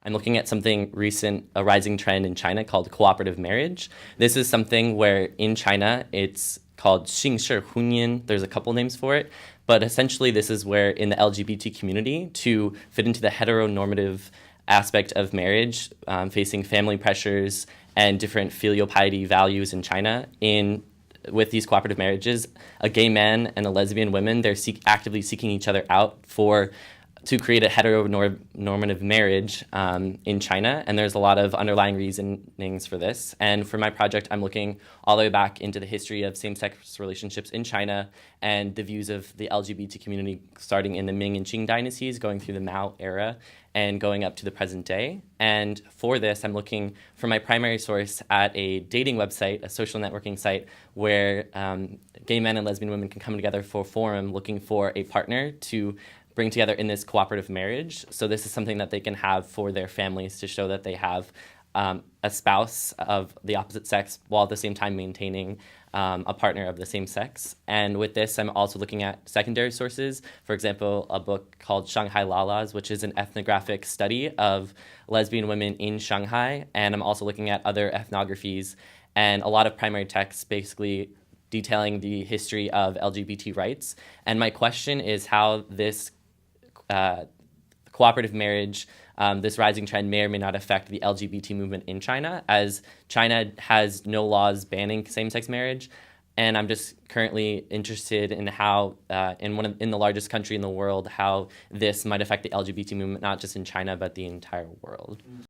I'm looking at something recent, a rising trend in China called cooperative marriage. This is something where in China it's called 姓氏婚姻. There's a couple names for it, but essentially this is where in the LGBT community, to fit into the heteronormative aspect of marriage, facing family pressures and different filial piety values in China, with these cooperative marriages, a gay man and a lesbian woman, they're actively seeking each other out to create a heteronormative marriage in China, and there's a lot of underlying reasonings for this. And for my project, I'm looking all the way back into the history of same-sex relationships in China and the views of the LGBT community starting in the Ming and Qing dynasties, going through the Mao era, and going up to the present day. And for this, I'm looking for my primary source at a dating website, a social networking site, where gay men and lesbian women can come together for a forum looking for a partner to bring together in this cooperative marriage. So this is something that they can have for their families to show that they have a spouse of the opposite sex while at the same time maintaining a partner of the same sex. And with this, I'm also looking at secondary sources. For example, a book called Shanghai Lalas, which is an ethnographic study of lesbian women in Shanghai. And I'm also looking at other ethnographies and a lot of primary texts basically detailing the history of LGBT rights. And my question is how this cooperative marriage, this rising trend may or may not affect the LGBT movement in China, as China has no laws banning same-sex marriage. And I'm just currently interested in how, in the largest country in the world, how this might affect the LGBT movement, not just in China, but the entire world.